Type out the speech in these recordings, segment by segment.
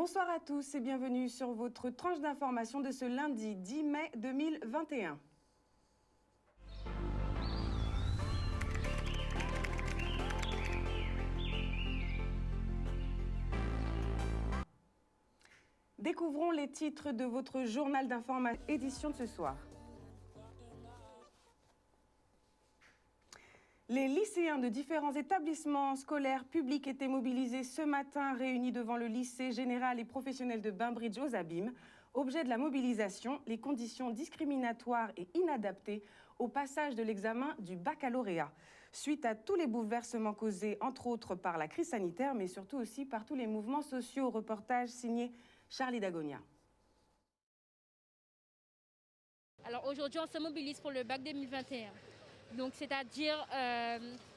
Bonsoir à tous et bienvenue sur votre tranche d'information de ce lundi 10 mai 2021. Découvrons les titres de votre journal d'information édition de ce soir. Les lycéens de différents établissements scolaires publics étaient mobilisés ce matin, réunis devant le lycée général et professionnel de Bainbridge aux Abîmes. Objet de la mobilisation, les conditions discriminatoires et inadaptées au passage de l'examen du baccalauréat. Suite à tous les bouleversements causés, entre autres par la crise sanitaire, mais surtout aussi par tous les mouvements sociaux. Reportage signé Charlie Dagonia. Alors aujourd'hui, on se mobilise pour le bac 2021. Donc, c'est-à-dire,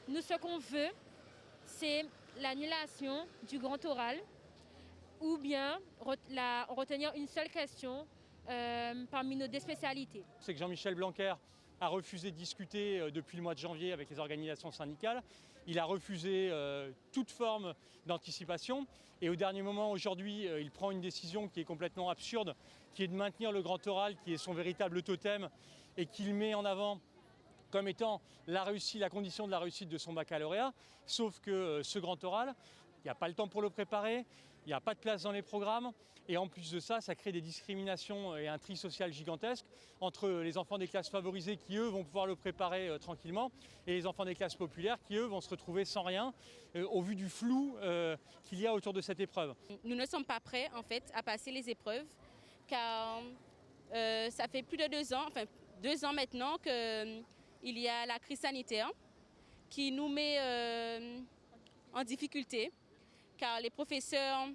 nous, ce qu'on veut, c'est l'annulation du grand oral ou bien retenir une seule question parmi nos deux spécialités. C'est que Jean-Michel Blanquer a refusé de discuter depuis le mois de janvier avec les organisations syndicales. Il a refusé toute forme d'anticipation. Et au dernier moment, aujourd'hui, il prend une décision qui est complètement absurde, qui est de maintenir le grand oral, qui est son véritable totem, et qu'il met en avant comme étant la condition de la réussite de son baccalauréat, sauf que ce grand oral, il n'y a pas le temps pour le préparer, il n'y a pas de place dans les programmes, et en plus de ça, ça crée des discriminations et un tri social gigantesque entre les enfants des classes favorisées qui, eux, vont pouvoir le préparer tranquillement, et les enfants des classes populaires qui, eux, vont se retrouver sans rien au vu du flou qu'il y a autour de cette épreuve. Nous ne sommes pas prêts, en fait, à passer les épreuves, car ça fait plus de 2 ans, enfin 2 ans maintenant, qu'il y a la crise sanitaire qui nous met en difficulté, car les professeurs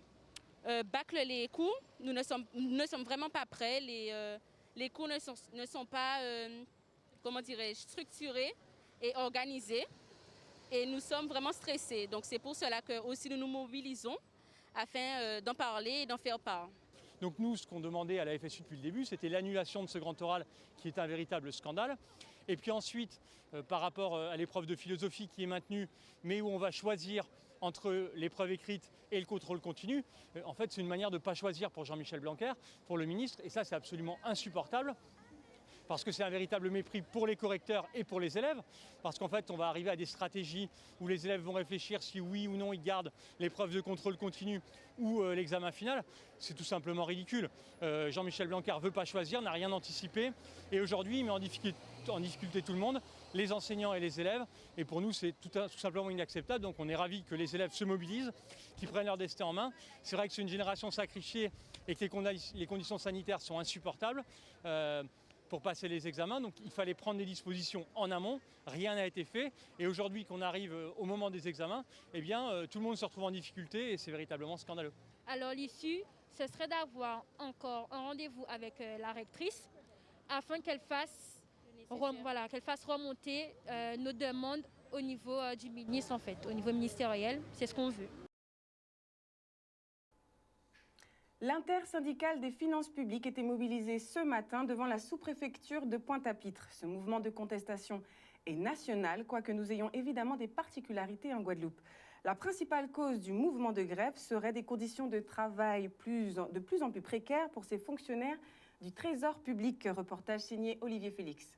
bâclent les cours. Nous ne sommes vraiment pas prêts. Les cours ne sont pas structurés et organisés. Et nous sommes vraiment stressés. Donc c'est pour cela que aussi nous nous mobilisons afin d'en parler et d'en faire part. Donc nous, ce qu'on demandait à la FSU depuis le début, c'était l'annulation de ce grand oral qui est un véritable scandale. Et puis ensuite, par rapport à l'épreuve de philosophie qui est maintenue, mais où on va choisir entre l'épreuve écrite et le contrôle continu, en fait, c'est une manière de ne pas choisir pour Jean-Michel Blanquer, pour le ministre, et ça, c'est absolument insupportable. Parce que c'est un véritable mépris pour les correcteurs et pour les élèves, parce qu'en fait on va arriver à des stratégies où les élèves vont réfléchir si oui ou non ils gardent l'épreuve de contrôle continu ou l'examen final. C'est tout simplement ridicule. Jean-Michel Blanquer ne veut pas choisir, n'a rien anticipé, et aujourd'hui il met en difficulté tout le monde, les enseignants et les élèves, et pour nous c'est tout simplement inacceptable. Donc on est ravis que les élèves se mobilisent, qu'ils prennent leur destin en main. C'est vrai que c'est une génération sacrifiée et que les conditions sanitaires sont insupportables pour passer les examens, donc il fallait prendre des dispositions en amont, rien n'a été fait, et aujourd'hui qu'on arrive au moment des examens, eh bien tout le monde se retrouve en difficulté et c'est véritablement scandaleux. Alors l'issue, ce serait d'avoir encore un rendez-vous avec la rectrice afin qu'elle fasse remonter nos demandes au niveau du ministre, en fait, au niveau ministériel, c'est ce qu'on veut. L'intersyndicale des finances publiques était mobilisée ce matin devant la sous-préfecture de Pointe-à-Pitre. Ce mouvement de contestation est national, quoique nous ayons évidemment des particularités en Guadeloupe. La principale cause du mouvement de grève serait des conditions de travail de plus en plus précaires pour ces fonctionnaires du Trésor public. Reportage signé Olivier Félix.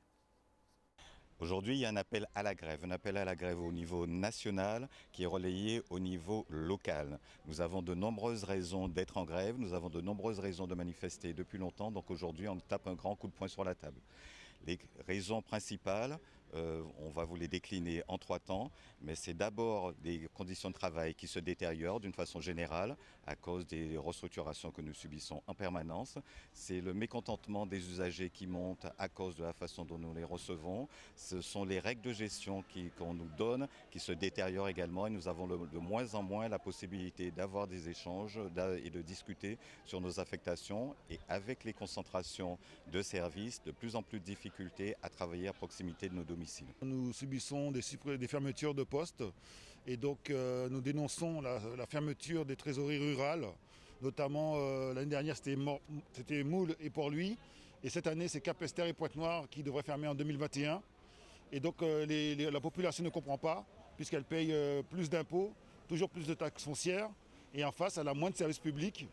Aujourd'hui, il y a un appel à la grève au niveau national qui est relayé au niveau local. Nous avons de nombreuses raisons d'être en grève, nous avons de nombreuses raisons de manifester depuis longtemps, donc aujourd'hui on tape un grand coup de poing sur la table. Les raisons principales, on va vous les décliner en 3 temps, mais c'est d'abord des conditions de travail qui se détériorent d'une façon générale à cause des restructurations que nous subissons en permanence. C'est le mécontentement des usagers qui monte à cause de la façon dont nous les recevons. Ce sont les règles de gestion qu'on nous donne qui se détériorent également, et nous avons de moins en moins la possibilité d'avoir des échanges et de discuter sur nos affectations, et avec les concentrations de services, de plus en plus de difficultés à travailler à proximité de nos domiciles. Nous subissons des fermetures de postes, et donc nous dénonçons la fermeture des trésoreries rurales, notamment l'année dernière c'était Moule et Port-Louis, et cette année c'est Capesterre et Pointe-Noire qui devraient fermer en 2021. Et donc la population ne comprend pas, puisqu'elle paye plus d'impôts, toujours plus de taxes foncières, et en face elle a moins de services publics.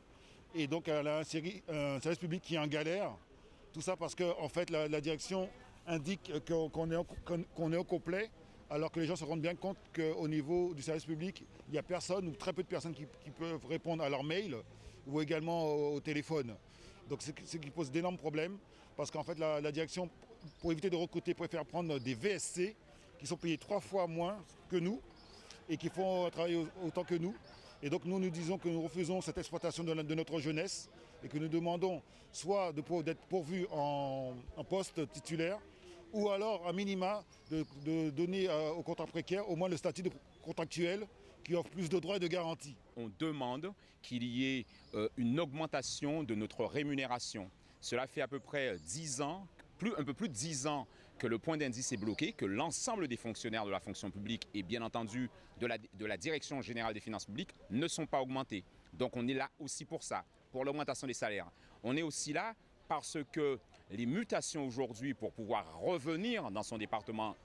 Et donc elle a un service public qui est en galère. Tout ça parce que en fait, la direction indique qu'on est au complet, alors que les gens se rendent bien compte qu'au niveau du service public, il n'y a personne ou très peu de personnes qui peuvent répondre à leur mail ou également au téléphone. Donc c'est ce qui pose d'énormes problèmes parce qu'en fait la direction, pour éviter de recruter, préfère prendre des VSC qui sont payés 3 fois moins que nous et qui font travailler autant que nous. Et donc nous disons que nous refusons cette exploitation de notre jeunesse et que nous demandons soit d'être pourvus en poste titulaire ou alors à minima de donner aux contrats précaires au moins le statut de contractuel qui offre plus de droits et de garanties. On demande qu'il y ait une augmentation de notre rémunération. Cela fait à peu près 10 ans, un peu plus de 10 ans que le point d'indice est bloqué, que l'ensemble des fonctionnaires de la fonction publique et bien entendu de la Direction générale des finances publiques ne sont pas augmentés. Donc on est là aussi pour ça, pour l'augmentation des salaires. On est aussi là parce que les mutations aujourd'hui pour pouvoir revenir dans son département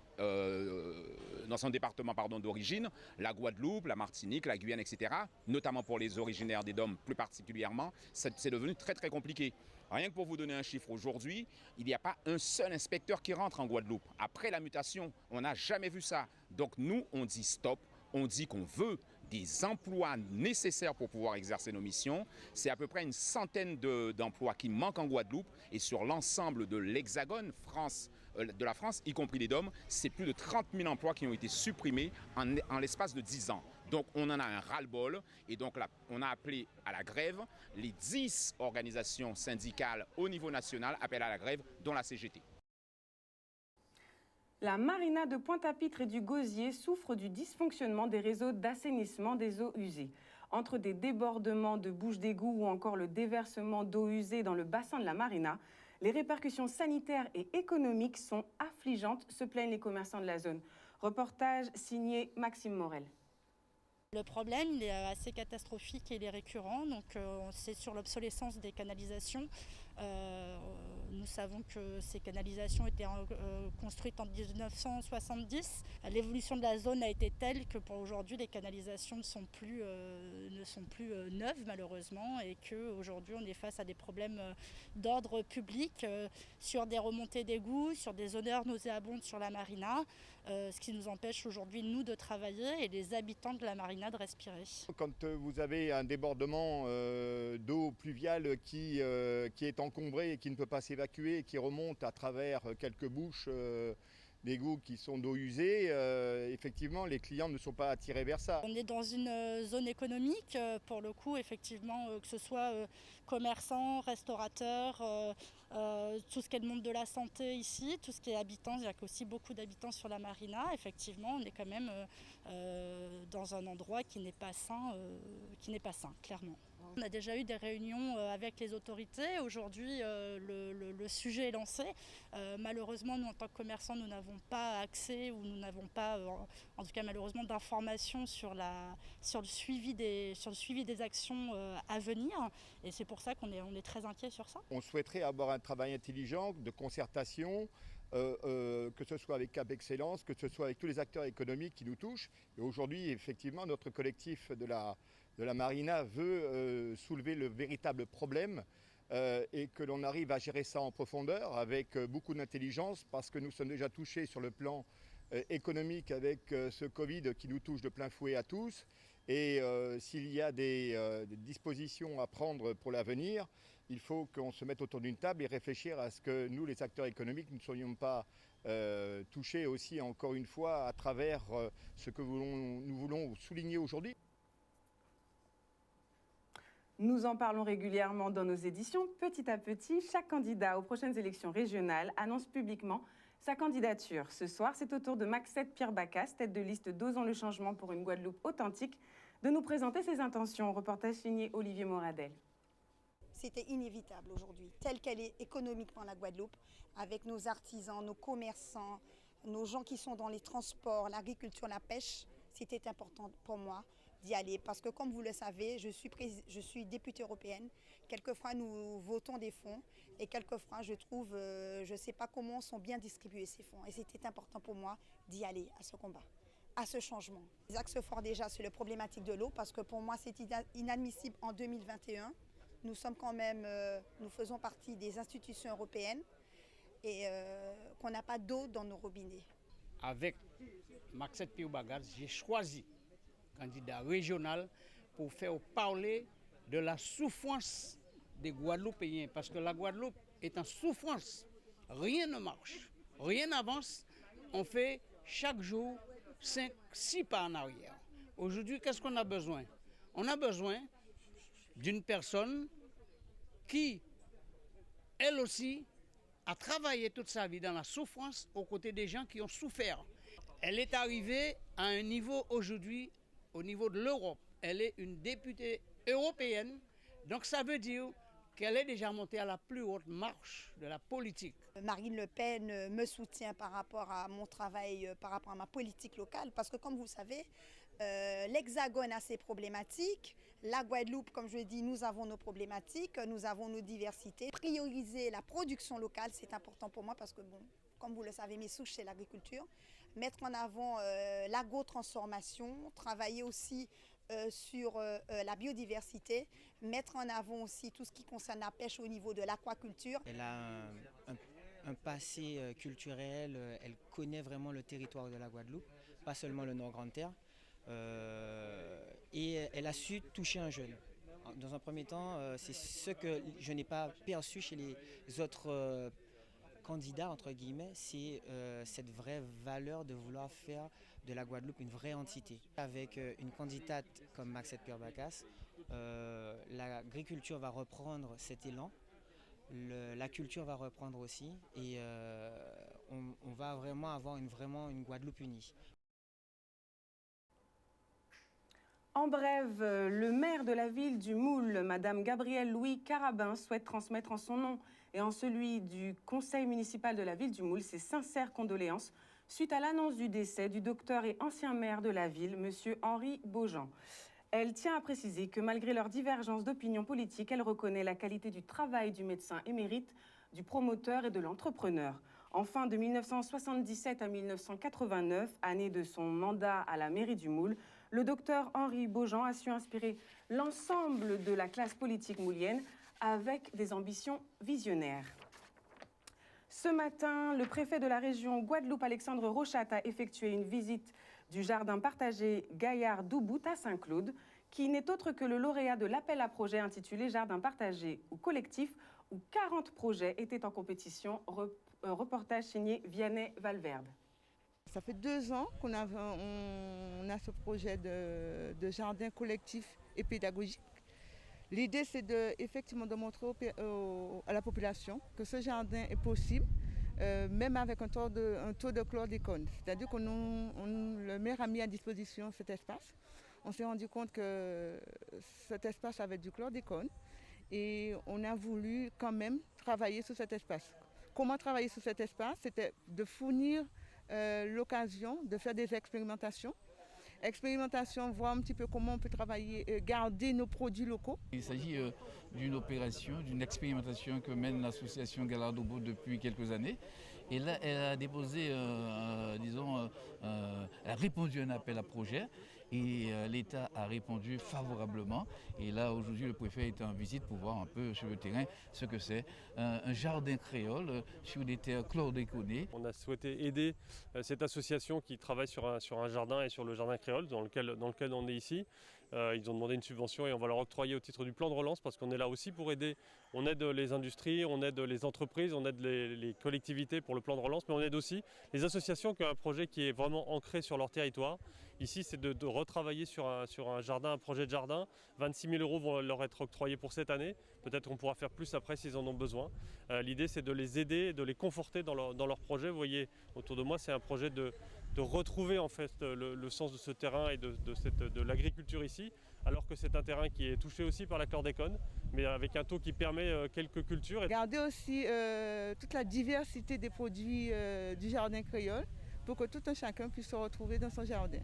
d'origine, la Guadeloupe, la Martinique, la Guyane, etc., notamment pour les originaires des DOM plus particulièrement, c'est devenu très très compliqué. Rien que pour vous donner un chiffre, aujourd'hui, il n'y a pas un seul inspecteur qui rentre en Guadeloupe. Après la mutation, on n'a jamais vu ça. Donc nous, on dit stop, on dit qu'on veut des emplois nécessaires pour pouvoir exercer nos missions. C'est à peu près une centaine d'emplois qui manquent en Guadeloupe et sur l'ensemble de l'hexagone de la France, y compris les DOM, c'est plus de 30 000 emplois qui ont été supprimés en l'espace de 10 ans. Donc on en a un ras-le-bol et donc là, on a appelé à la grève. Les 10 organisations syndicales au niveau national appellent à la grève, dont la CGT. La marina de Pointe-à-Pitre et du Gosier souffre du dysfonctionnement des réseaux d'assainissement des eaux usées. Entre des débordements de bouches d'égout ou encore le déversement d'eau usée dans le bassin de la marina, les répercussions sanitaires et économiques sont affligeantes, se plaignent les commerçants de la zone. Reportage signé Maxime Morel. Le problème, il est assez catastrophique et il est récurrent. Donc, c'est sur l'obsolescence des canalisations. Nous savons que ces canalisations étaient construites en 1970. L'évolution de la zone a été telle que pour aujourd'hui, les canalisations ne sont plus neuves malheureusement et qu'aujourd'hui, on est face à des problèmes d'ordre public sur des remontées d'égouts, sur des odeurs nauséabondes sur la marina, ce qui nous empêche aujourd'hui, nous, de travailler et les habitants de la marina de respirer. Quand vous avez un débordement d'eau pluviale qui est encombré et qui ne peut pas s'évacuer et qui remonte à travers quelques bouches d'égouts qui sont d'eau usée, effectivement, les clients ne sont pas attirés vers ça. On est dans une zone économique, pour le coup, effectivement, que ce soit commerçants, restaurateurs, tout ce qui est le monde de la santé ici, tout ce qui est habitants, il y a aussi beaucoup d'habitants sur la marina. Effectivement, on est quand même dans un endroit qui n'est pas sain, clairement. On a déjà eu des réunions avec les autorités. Aujourd'hui, le sujet est lancé. Malheureusement, nous, en tant que commerçants, nous n'avons pas accès ou nous n'avons pas, en tout cas malheureusement, d'informations sur le suivi des actions à venir. Et c'est pour ça qu'on est très inquiets sur ça. On souhaiterait avoir un travail intelligent de concertation, que ce soit avec Cap Excellence, que ce soit avec tous les acteurs économiques qui nous touchent. Et aujourd'hui, effectivement, notre collectif de la Marina veut soulever le véritable problème et que l'on arrive à gérer ça en profondeur avec beaucoup d'intelligence parce que nous sommes déjà touchés sur le plan économique avec ce Covid qui nous touche de plein fouet à tous. Et s'il y a des dispositions à prendre pour l'avenir, il faut qu'on se mette autour d'une table et réfléchir à ce que nous, les acteurs économiques, ne soyons pas touchés aussi, encore une fois, à travers ce que nous voulons souligner aujourd'hui. Nous en parlons régulièrement dans nos éditions. Petit à petit, chaque candidat aux prochaines élections régionales annonce publiquement sa candidature. Ce soir, c'est au tour de Maxette Pierre Bacas, tête de liste d'Osons le changement pour une Guadeloupe authentique, de nous présenter ses intentions. Reportage signé Olivier Moradel. C'était inévitable aujourd'hui, telle qu'elle est économiquement la Guadeloupe, avec nos artisans, nos commerçants, nos gens qui sont dans les transports, l'agriculture, la pêche. C'était important pour moi d'y aller parce que, comme vous le savez, je suis députée européenne. Quelquefois, nous votons des fonds et quelquefois, je trouve, je ne sais pas comment sont bien distribués ces fonds. Et c'était important pour moi d'y aller à ce combat, à ce changement. Les axes forts déjà, c'est la problématique de l'eau parce que pour moi, c'est inadmissible en 2021 Nous sommes quand même, nous faisons partie des institutions européennes et qu'on n'a pas d'eau dans nos robinets. Avec Maxette Pio-Bagas, j'ai choisi candidat régional pour faire parler de la souffrance des Guadeloupéens. Parce que la Guadeloupe est en souffrance. Rien ne marche, rien n'avance. On fait chaque jour 5, 6 pas en arrière. Aujourd'hui, qu'est-ce qu'on a besoin? On a besoin d'une personne qui, elle aussi, a travaillé toute sa vie dans la souffrance aux côtés des gens qui ont souffert. Elle est arrivée à un niveau aujourd'hui, au niveau de l'Europe. Elle est une députée européenne, donc ça veut dire qu'elle est déjà montée à la plus haute marche de la politique. Marine Le Pen me soutient par rapport à mon travail, par rapport à ma politique locale, parce que comme vous le savez, l'Hexagone a ses problématiques. La Guadeloupe, comme je dis, nous avons nos problématiques, nous avons nos diversités. Prioriser la production locale, c'est important pour moi parce que, bon, comme vous le savez, mes souches, c'est l'agriculture. Mettre en avant l'agro-transformation, travailler aussi sur la biodiversité, mettre en avant aussi tout ce qui concerne la pêche au niveau de l'aquaculture. Elle a un passé culturel, elle connaît vraiment le territoire de la Guadeloupe, pas seulement le Nord-Grande-Terre. Et elle a su toucher un jeune. Dans un premier temps, c'est ce que je n'ai pas perçu chez les autres candidats, entre guillemets, c'est cette vraie valeur de vouloir faire de la Guadeloupe une vraie entité. Avec une candidate comme Maxette Pio-Bagas, l'agriculture va reprendre cet élan, la culture va reprendre aussi, et on va vraiment avoir une Guadeloupe unie. En bref, le maire de la ville du Moule, Madame Gabrielle Louis Carabin, souhaite transmettre en son nom et en celui du conseil municipal de la ville du Moule ses sincères condoléances suite à l'annonce du décès du docteur et ancien maire de la ville, Monsieur Henri Beaujean. Elle tient à préciser que malgré leurs divergences d'opinion politique, elle reconnaît la qualité du travail du médecin émérite, du promoteur et de l'entrepreneur. Enfin, de 1977 à 1989, année de son mandat à la mairie du Moule, le docteur Henri Beaujean a su inspirer l'ensemble de la classe politique moulienne avec des ambitions visionnaires. Ce matin, le préfet de la région Guadeloupe, Alexandre Rochat, a effectué une visite du jardin partagé Gaillard-Doubout à Saint-Claude, qui n'est autre que le lauréat de l'appel à projet intitulé Jardin partagé ou collectif, où 40 projets étaient en compétition. Reportage signé Vianney Valverde. Ça fait 2 ans qu'on a ce projet de jardin collectif et pédagogique. L'idée, c'est effectivement de montrer à la population que ce jardin est possible, même avec un taux de chlordécone. C'est-à-dire que le maire a mis à disposition cet espace. On s'est rendu compte que cet espace avait du chlordécone et on a voulu quand même travailler sur cet espace. Comment travailler sur cet espace? C'était de fournir l'occasion de faire des expérimentations. Voir un petit peu comment on peut travailler, garder nos produits locaux. Il s'agit d'une opération, d'une expérimentation que mène l'association Gaillard-Doubout depuis quelques années. Et là, elle a déposé, elle a répondu à un appel à projet. Et l'État a répondu favorablement. Et là, aujourd'hui, le préfet est en visite pour voir un peu sur le terrain ce que c'est un jardin créole sur des terres chlordéconées. On a souhaité aider cette association qui travaille sur un jardin et sur le jardin créole dans lequel on est ici. Ils ont demandé une subvention et on va leur octroyer au titre du plan de relance parce qu'on est là aussi pour aider. On aide les industries, on aide les entreprises, on aide les collectivités pour le plan de relance, mais on aide aussi les associations qui ont un projet qui est vraiment ancré sur leur territoire. Ici, c'est de retravailler sur un jardin, un projet de jardin. 26 000 € vont leur être octroyés pour cette année. Peut-être qu'on pourra faire plus après s'ils en ont besoin. L'idée, c'est de les aider, de les conforter dans leur projet. Vous voyez, autour de moi, c'est un projet de retrouver en fait le sens de ce terrain et de l'agriculture ici, alors que c'est un terrain qui est touché aussi par la chlordécone, mais avec un taux qui permet quelques cultures. Garder aussi toute la diversité des produits du jardin créole pour que tout un chacun puisse se retrouver dans son jardin.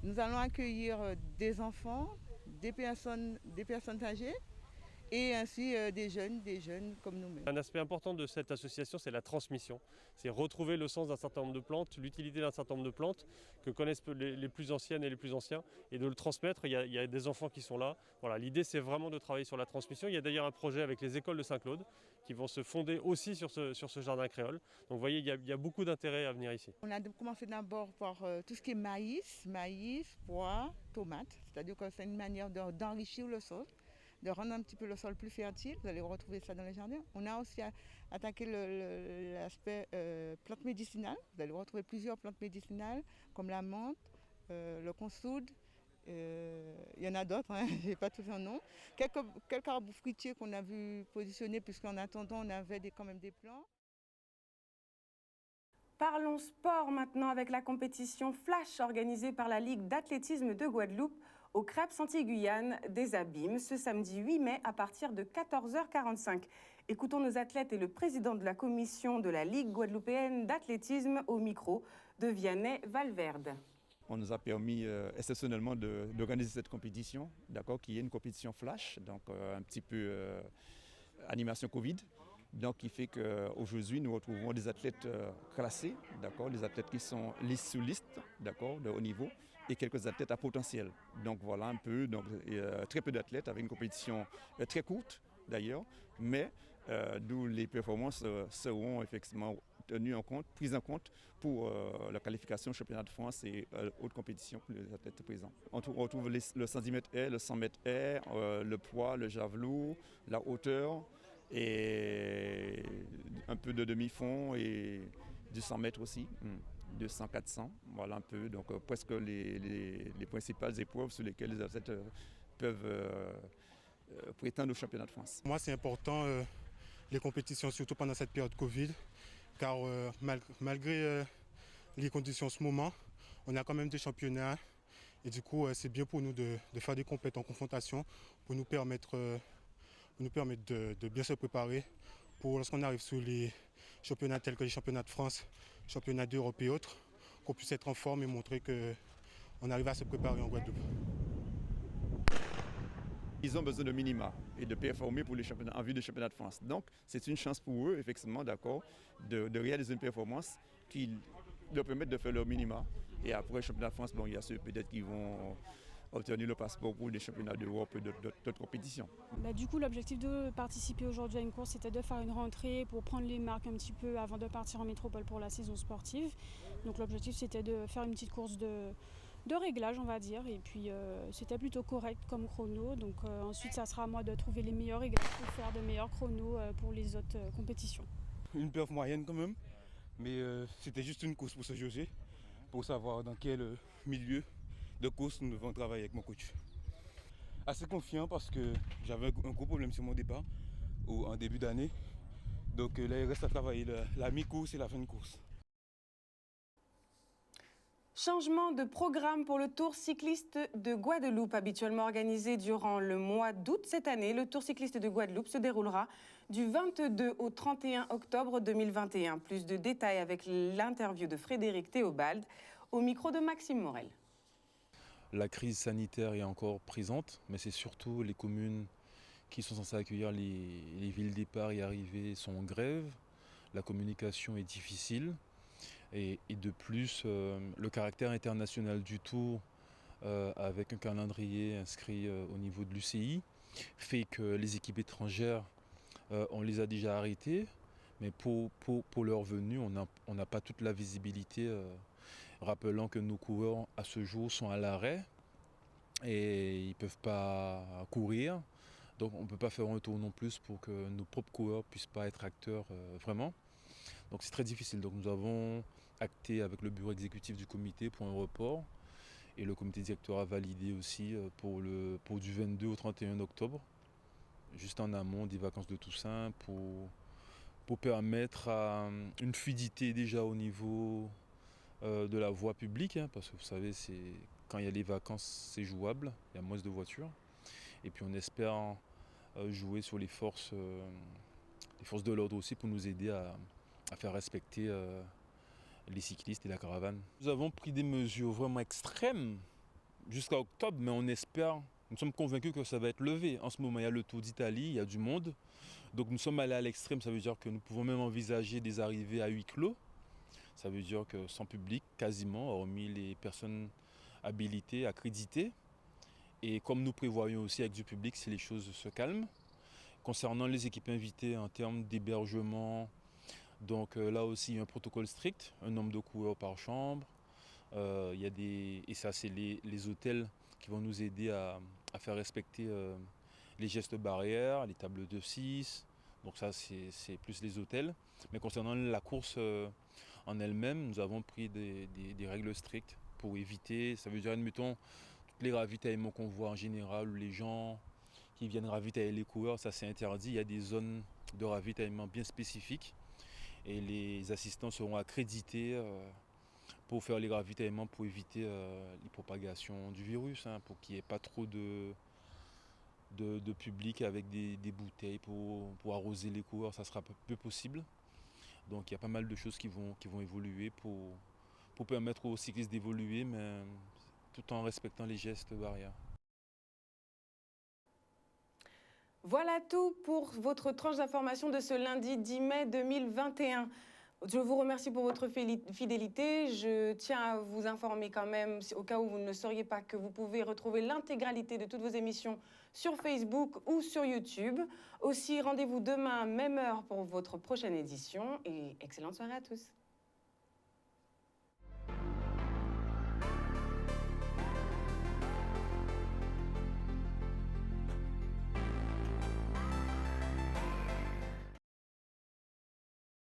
Nous allons accueillir des enfants, des personnes âgées et ainsi des jeunes comme nous-mêmes. Un aspect important de cette association, c'est la transmission. C'est retrouver le sens d'un certain nombre de plantes, l'utilité d'un certain nombre de plantes que connaissent les plus anciennes et les plus anciens, et de le transmettre. Il y a des enfants qui sont là. Voilà, l'idée, c'est vraiment de travailler sur la transmission. Il y a d'ailleurs un projet avec les écoles de Saint-Claude qui vont se fonder aussi sur ce jardin créole. Donc vous voyez, il y a beaucoup d'intérêt à venir ici. On a commencé d'abord par tout ce qui est maïs, pois, tomates. C'est-à-dire que c'est une manière d'enrichir le sol, de rendre un petit peu le sol plus fertile. Vous allez retrouver ça dans les jardins. On a aussi attaqué l'aspect plantes médicinales. Vous allez retrouver plusieurs plantes médicinales comme la menthe, le consoude. Il y en a d'autres, hein, je n'ai pas tous en nom. Quelques arbres fruitiers qu'on a vu positionner, puisqu'en attendant, on avait quand même des plants. Parlons sport maintenant avec la compétition Flash organisée par la Ligue d'athlétisme de Guadeloupe au Crêpes Antilles-Guyane des Abîmes ce samedi 8 mai à partir de 14h45. Écoutons nos athlètes et le président de la commission de la Ligue guadeloupéenne d'athlétisme au micro de Vianney Valverde. On nous a permis exceptionnellement d'organiser cette compétition, d'accord, qui est une compétition flash, donc un petit peu animation Covid. Donc, qui fait qu'aujourd'hui, nous retrouvons des athlètes classés, d'accord, des athlètes qui sont sous liste, d'accord, de haut niveau, et quelques athlètes à potentiel. Donc, voilà un peu, donc, très peu d'athlètes avec une compétition très courte, d'ailleurs, mais d'où les performances seront effectivement prises en compte pour la qualification au championnat de France et autres compétitions pour les athlètes présents. On retrouve le 110 mètres air, le 100 mètres air, le poids, le javelot, la hauteur, et un peu de demi-fond et du 100 mètres aussi, 200-400, voilà un peu, donc presque les principales épreuves sur lesquelles les athlètes peuvent prétendre au championnat de France. Moi, c'est important les compétitions, surtout pendant cette période Covid, car malgré les conditions en ce moment, on a quand même des championnats et du coup c'est bien pour nous de faire des compétitions en confrontation pour nous permettre de bien se préparer pour lorsqu'on arrive sur les championnats tels que les championnats de France, championnats d'Europe et autres, qu'on puisse être en forme et montrer qu'on arrive à se préparer en Guadeloupe. Ils ont besoin de minima et de performer pour les championnats, en vue des championnats de France. Donc, c'est une chance pour eux, effectivement, d'accord, de réaliser une performance qui leur permet de faire leur minima. Et après le championnat de France, bon, il y a ceux peut-être qui vont obtenir le passeport pour les championnats d'Europe et d'autres compétitions. Du coup, l'objectif de participer aujourd'hui à une course, c'était de faire une rentrée pour prendre les marques un petit peu avant de partir en métropole pour la saison sportive. Donc l'objectif, c'était de faire une petite course de réglage, on va dire, et puis c'était plutôt correct comme chrono. Donc ensuite, ça sera à moi de trouver les meilleurs réglages pour faire de meilleurs chronos pour les autres compétitions. Une perf moyenne quand même, mais c'était juste une course pour se jauger, pour savoir dans quel milieu de course nous devons travailler avec mon coach. Assez confiant parce que j'avais un gros problème sur mon départ en début d'année. Donc là, il reste à travailler la mi-course et la fin de course. Changement de programme pour le Tour cycliste de Guadeloupe. Habituellement organisé durant le mois d'août cette année, le Tour cycliste de Guadeloupe se déroulera du 22 au 31 octobre 2021. Plus de détails avec l'interview de Frédéric Théobald au micro de Maxime Morel. La crise sanitaire est encore présente, mais c'est surtout les communes qui sont censées accueillir les villes départ et arrivées sont en grève. La communication est difficile. Et de plus, le caractère international du Tour, avec un calendrier inscrit au niveau de l'UCI, fait que les équipes étrangères, on les a déjà arrêtées, mais pour leur venue, on n'a pas toute la visibilité, rappelant que nos coureurs à ce jour sont à l'arrêt et ils ne peuvent pas courir. Donc on ne peut pas faire un tour non plus pour que nos propres coureurs ne puissent pas être acteurs vraiment. Donc c'est très difficile. Donc nous avons acté avec le bureau exécutif du comité pour un report et le comité directeur a validé aussi pour du 22 au 31 octobre, juste en amont des vacances de Toussaint pour permettre à une fluidité déjà au niveau de la voie publique, hein, parce que vous savez, quand il y a les vacances, c'est jouable, il y a moins de voitures. Et puis on espère jouer sur les forces de l'ordre aussi pour nous aider à faire respecter les cyclistes et la caravane. Nous avons pris des mesures vraiment extrêmes jusqu'à octobre, mais on espère Nous sommes convaincus que ça va être levé. En ce moment, il y a le Tour d'Italie, il y a du monde. Donc nous sommes allés à l'extrême, ça veut dire que nous pouvons même envisager des arrivées à huis clos. Ça veut dire que sans public, quasiment, hormis les personnes habilitées, accréditées. Et comme nous prévoyons aussi avec du public, si les choses se calment. Concernant les équipes invitées en termes d'hébergement, donc là aussi il y a un protocole strict, un nombre de coureurs par chambre. Il y a et ça c'est les hôtels qui vont nous aider à faire respecter les gestes barrières, les tables de 6. Donc ça c'est plus les hôtels. Mais concernant la course en elle-même, nous avons pris des règles strictes pour éviter, ça veut dire admettons, tous les ravitaillements qu'on voit en général, où les gens qui viennent ravitailler les coureurs, ça c'est interdit. Il y a des zones de ravitaillement bien spécifiques et les assistants seront accrédités pour faire les ravitaillements pour éviter les propagations du virus, hein, pour qu'il n'y ait pas trop de public avec des bouteilles pour arroser les coureurs, ça sera peu possible. Donc il y a pas mal de choses qui vont évoluer pour permettre aux cyclistes d'évoluer, mais tout en respectant les gestes barrières. Voilà tout pour votre tranche d'information de ce lundi 10 mai 2021. Je vous remercie pour votre fidélité. Je tiens à vous informer quand même, au cas où vous ne le sauriez pas, que vous pouvez retrouver l'intégralité de toutes vos émissions sur Facebook ou sur YouTube. Aussi, rendez-vous demain, même heure, pour votre prochaine édition. Et excellente soirée à tous.